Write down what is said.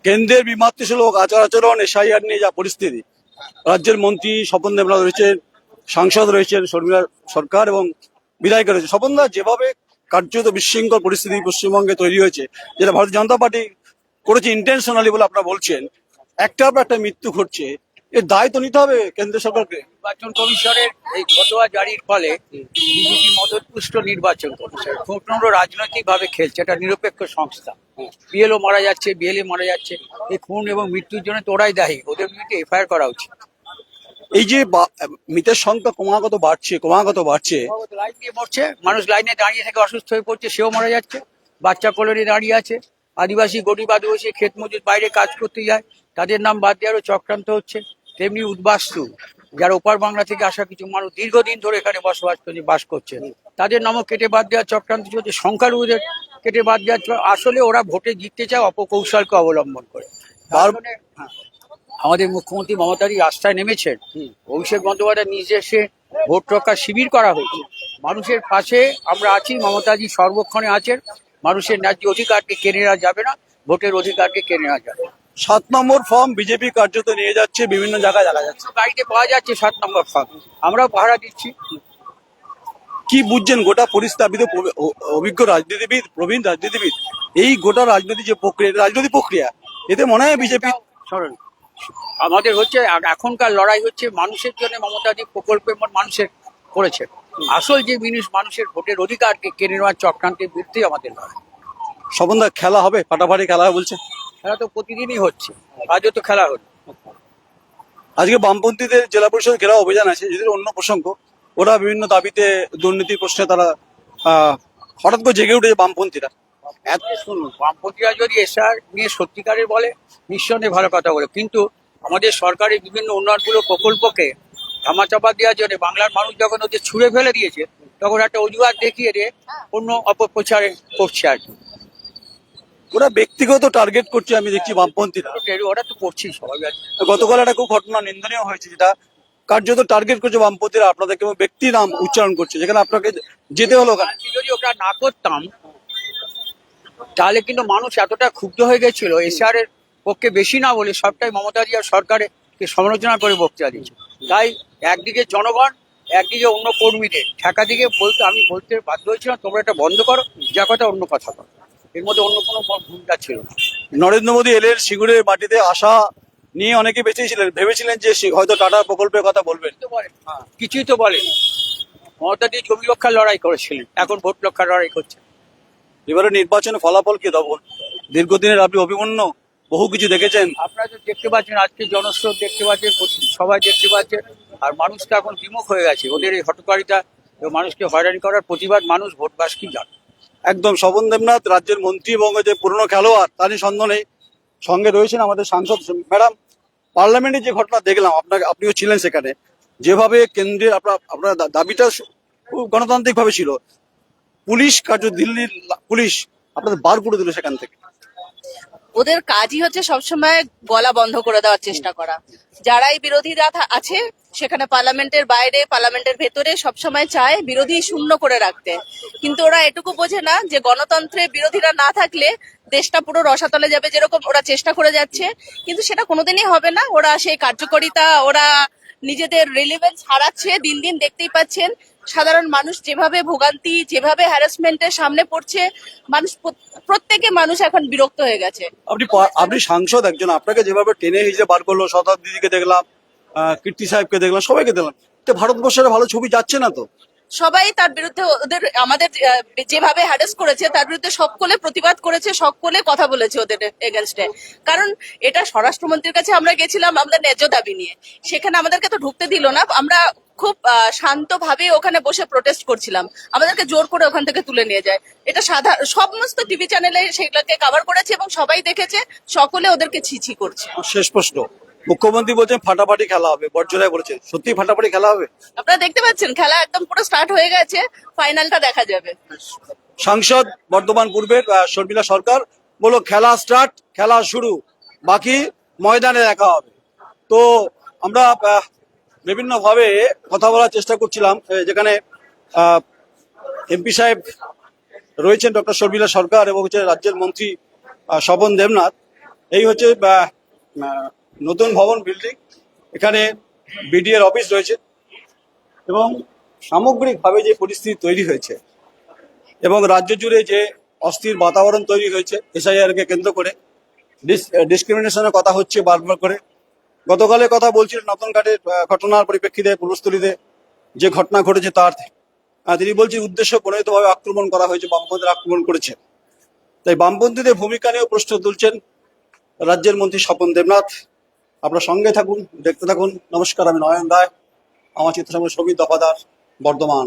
কেন্দ্রের বিমাতৃসুলভ আচার আচরণ, এসআইআর নিয়ে যা পরিস্থিতি, রাজ্যের মন্ত্রী স্বপন দেবনাথ রয়েছেন, সাংসদ রয়েছেন শর্মিলা সরকার এবং বিধায়িকা রয়েছে। স্বপনদা, যেভাবে কার্যত বিশৃঙ্খল পরিস্থিতি পশ্চিমবঙ্গে তৈরি হয়েছে, যেটা ভারতীয় জনতা পার্টি করেছে ইন্টেনশনালি বলে আপনারা বলছেন, একটার পর একটা মৃত্যু ঘটছে, এর দায় তো নিতে হবে কেন্দ্র সরকারকে। নির্বাচন কমিশনের এই ফতোয়া জারির ফলে বিজেপি মদতপুষ্ট নির্বাচন কমিশন কোনো রাজনৈতিক ভাবে খেলছে। এটা নিরপেক্ষ সংস্থা। বিএলও মারা যাচ্ছে, বিএলএ মারা যাচ্ছে, এই খুন এবং মৃত্যুর জন্য তো ওরাই দায়ী। ওদের বিরুদ্ধে এফআইআর করা উচিত। এই যে মৃতের সংখ্যা ক্রমাগত বাড়ছে, লাইন দিয়ে মরছে মানুষ, লাইনে দাঁড়িয়ে থেকে অসুস্থ হয়ে পড়ছে, সেও মারা যাচ্ছে। বাচ্চা কোলে দাঁড়িয়ে আছে। আদিবাসী, গরিব আদিবাসী ক্ষেত মজুর বাইরে কাজ করতে যায়, তাদের নাম বাদ দেওয়ারও চক্রান্ত হচ্ছে। তেমনি উদ্বাস্তু যারা ওপার বাংলা থেকে আসা কিছু মানুষ দীর্ঘদিন ধরে এখানে বাস করছে, তাদের নামও কেটে বাদ দেওয়ার চক্রান্ত চলছে। সংখ্যালঘুদের কেটে বাদ দেওয়ার আসলে ওরা ভোটে জিততে চায় অপকৌশলকে অবলম্বন করে। আমাদের মুখ্যমন্ত্রী মমতাদি রাস্তায় নেমেছেন। অভিষেক বন্দ্যোপাধ্যায় নির্দেশে ভোট রক্ষা শিবির করা হয়েছে। মানুষের পাশে আমরা আছি, মমতাজি সর্বক্ষণে আছেন। মানুষের ন্যায্য অধিকারকে কেড়ে নেওয়া যাবে না, ভোটের অধিকারকে কেড়ে নেওয়া যাবে। 7 নম্বর ফর্ম বিজেপি কার্যত নিয়ে যাচ্ছে, বিভিন্ন জায়গায় দেখা যাচ্ছে, গাড়িতে পাওয়া যাচ্ছে 7 নম্বর ফর্ম, আমরাও পাহারা দিচ্ছি। কি বুঝছেন গোটা পরিস্থিতি? আপনি তো অভিজ্ঞ রাজনীতিবিদ, প্রবীণ রাজনীতিবিদ, এই গোটা রাজনীতি যে প্রক্রিয়া, রাজনৈতিক প্রক্রিয়া, এতে মনে হয় বিজেপি আমাদের হচ্ছে এখনকার লড়াই হচ্ছে মানুষের জন্য। মমতাদি প্রকল্পে মানুষের করেছে। আসল যে জিনিস মানুষের ভোটের অধিকারকে কেড়ে নেওয়ার চক্রান্তের বিরুদ্ধে আমাদের লড়াই। স্বপনদা, খেলা হবে, ফাটাফাটি খেলা হবে বলছে? খেলা তো প্রতিদিনই হচ্ছে, আজও তো খেলা হলো। আজকে বামপন্থীদের জেলা পরিষদ ঘেরাও অভিযান আছে, যদি অন্য প্রসঙ্গ, ওরা বিভিন্ন দাবিতে, দুর্নীতির প্রশ্নে তারা হঠাৎ করে জেগে উঠেছে বামপন্থীরা। শুনুন, বামপন্থীরা যদি এসআর নিয়ে সত্যিকারের বলে, নিঃসন্দেহে ভালো কথা বলে, কিন্তু আমাদের সরকারের বিভিন্ন উন্নয়নমূলক প্রকল্পকে ধামাচাপা দেওয়ার জন্য বাংলার মানুষ যখন ওদের ছুঁড়ে ফেলে দিয়েছে, তখন একটা অজুহাত দেখিয়ে দিয়ে অন্য অপপ্রচারে করছে আর কি। ওরা ব্যক্তিগত টার্গেট করছে, আমি দেখছি বামপন্থীরা। ওরা তো করছেই সবাই। গতকাল একটা খুব ঘটনা নিন্দনীয় হয়েছে, যেটা কার্যত টার্গেট করছে বামপন্থীরা আপনাদেরকে, ব্যক্তি নাম উচ্চারণ করছে, যেখানে আপনাকে যেতে হলো। যদি ওটা না করতাম তাহলে কিন্তু মানুষ এতটা ক্ষুব্ধ হয়ে গেছিল, এসআর এর পক্ষে বেশি না বলে সবটাই মমতাদি আর সরকারের সমালোচনা করে বক্তৃতা দিচ্ছে। তাই একদিকে জনগণ, একদিকে অন্য কর্মীদের ঠেকা দিকে আমি বলতে বাধ্য হয়েছিলাম, তোমরা এটা বন্ধ করো, যা কথা অন্য কথা করো। এর মধ্যে অন্য কোনো ভূমিকা ছিল না। নরেন্দ্র মোদী এলেন, সিঙ্গুরের মাটিতে আসা নিয়ে অনেকে বেঁচেছিলেন, ভেবেছিলেন যে হয়তো টাটা প্রকল্পের কথা বলবেন, কিছুই তো বলেন। মমতাদি জমি রক্ষার লড়াই করেছিলেন, এখন ভোট রক্ষার লড়াই করছে। এবারে নির্বাচনের ফলাফল কি দেবো? দীর্ঘদিনের আপনি অভিমন্য, বহু কিছু দেখেছেন। আপনারা তো দেখতে পাচ্ছেন, আজকে জনস্রোত দেখতে পাচ্ছেন, সবাই দেখতে পাচ্ছেন। আর মানুষ তো এখন বিমুখ হয়ে গেছে ওদের এই হটকারিতা, মানুষকে হয়রানি করার প্রতিবাদ মানুষ ভোট বাসকি যান। একদম। স্বপন দেবনাথ রাজ্যের মন্ত্রী এবং যে পুরনো খেলোয়াড়, তারই সন্ধানে সঙ্গে রয়েছেন আমাদের সাংসদ ম্যাডাম। পার্লামেন্টে যে ঘটনা দেখলাম, আপনিও ছিলেন সেখানে, যেভাবে কেন্দ্রের আপনার দাবিটা গণতান্ত্রিক ভাবে ছিল, পুলিশ কার্য, দিল্লির পুলিশ আপনাদের বার করে দিল সেখান থেকে। ওদের কাজই হচ্ছে সবসময় গলা বন্ধ করে দেওয়ার চেষ্টা করা। যারাই বিরোধীরা আছে সেখানে পার্লামেন্টের বাইরে, পার্লামেন্টের ভেতরে সবসময় চায় বিরোধী শূন্য করে রাখতে। কিন্তু ওরা এটুকু বোঝে না যে গণতন্ত্রে বিরোধীরা না থাকলে দেশটা পুরো রসাতলে যাবে, যেরকম ওরা চেষ্টা করে যাচ্ছে। কিন্তু সেটা কোনোদিনই হবে না। ওরা সেই কার্যকারিতা, ওরা নিজেদের রিলিভেন্স হারাচ্ছে দিন দিন, দেখতেই পাচ্ছেন। সাধারণ মানুষ যেভাবে ভোগান্তি, যেভাবে হ্যারাসমেন্টের সামনে পড়ছে, প্রত্যেকে মানুষ এখন বিরক্ত হয়ে গেছে। আপনি সাংসদ একজন, আপনাকে যেভাবে টেনে হিজড়ে বার করলো, শতাব্দীকে দেখলাম, কীর্তি সাহেবকে দেখলাম, সবাইকে দেখলাম, ভারতবর্ষের ভালো ছবি যাচ্ছে না তো। সবাই তার বিরুদ্ধে, আমাদের যেভাবে হ্যারাস করেছে তার বিরুদ্ধে সকলে প্রতিবাদ করেছে, সকলে কথা বলেছে ওদের এগেনস্টে। কারণ এটা স্বরাষ্ট্রমন্ত্রীর কাছে আমরা গেছিলাম আমাদের ন্যায্য দাবি নিয়ে, সেখানে আমাদেরকে তো ঢুকতে দিল না। আমরা খুব শান্তভাবে ওখানে বসে প্রোটেস্ট করছিলাম, আমাদেরকে জোর করে ওখান থেকে তুলে নিয়ে যায়। এটা সমস্ত টিভি চ্যানেলে সেগুলোকে কভার করেছে এবং সবাই দেখেছে, সকলে ওদেরকে ছি করছে। শেষ প্রশ্ন, মুখ্যমন্ত্রী বলছেন ফাটাফাটি খেলা হবে, বর্জরায় বলেছেন, সত্যি ফাটাফাটি খেলা হবে? আপনারা দেখতে পাচ্ছেন খেলা একদম পুরো স্টার্ট হয়ে গেছে, ফাইনালটা দেখা যাবে। সাংসদ বর্ধমান পূর্বের শর্মিলা সরকার বলল, খেলা স্টার্ট, খেলা শুরু, বাকি ময়দানে দেখা হবে। তো আমরা বিভিন্ন ভাবে কথা বলার চেষ্টা করছিলাম, যেখানে এমপি সাহেব রয়েছেন ডক্টর শর্মিলা সরকার এবং রাজ্যের মন্ত্রী স্বপন দেবনাথ। এই হচ্ছে নতুন ভবন বিল্ডিং, এখানে বিডিএর অফিস রয়েছে এবং সামগ্রিকভাবে যে পরিস্থিতি তৈরি হয়েছে এবং রাজ্য জুড়ে যে অস্থির বাতাবরণ তৈরি হয়েছে এসআইআর কে কেন্দ্র করে, ডিসক্রিমিনেশনের কথা হচ্ছে বারবার করে। গতকালের কথা বলছিলেন নতুনঘাটের ঘটনার পরিপ্রেক্ষিতে পূর্বস্থলীতে যে ঘটনা ঘটেছে তার তিনি বলছেন উদ্দেশ্য প্রণোদিতভাবে আক্রমণ করা হয়েছে, বামপন্থীরা আক্রমণ করেছে। তাই বামপন্থীদের ভূমিকা নিয়েও প্রশ্ন তুলছেন রাজ্যের মন্ত্রী স্বপন দেবনাথ। আপনার সঙ্গে থাকুন, দেখতে থাকুন। নমস্কার, আমি নয়ন রায়, আমার চিত্রসঙ্গে সবিত দফাদার, বর্ধমান।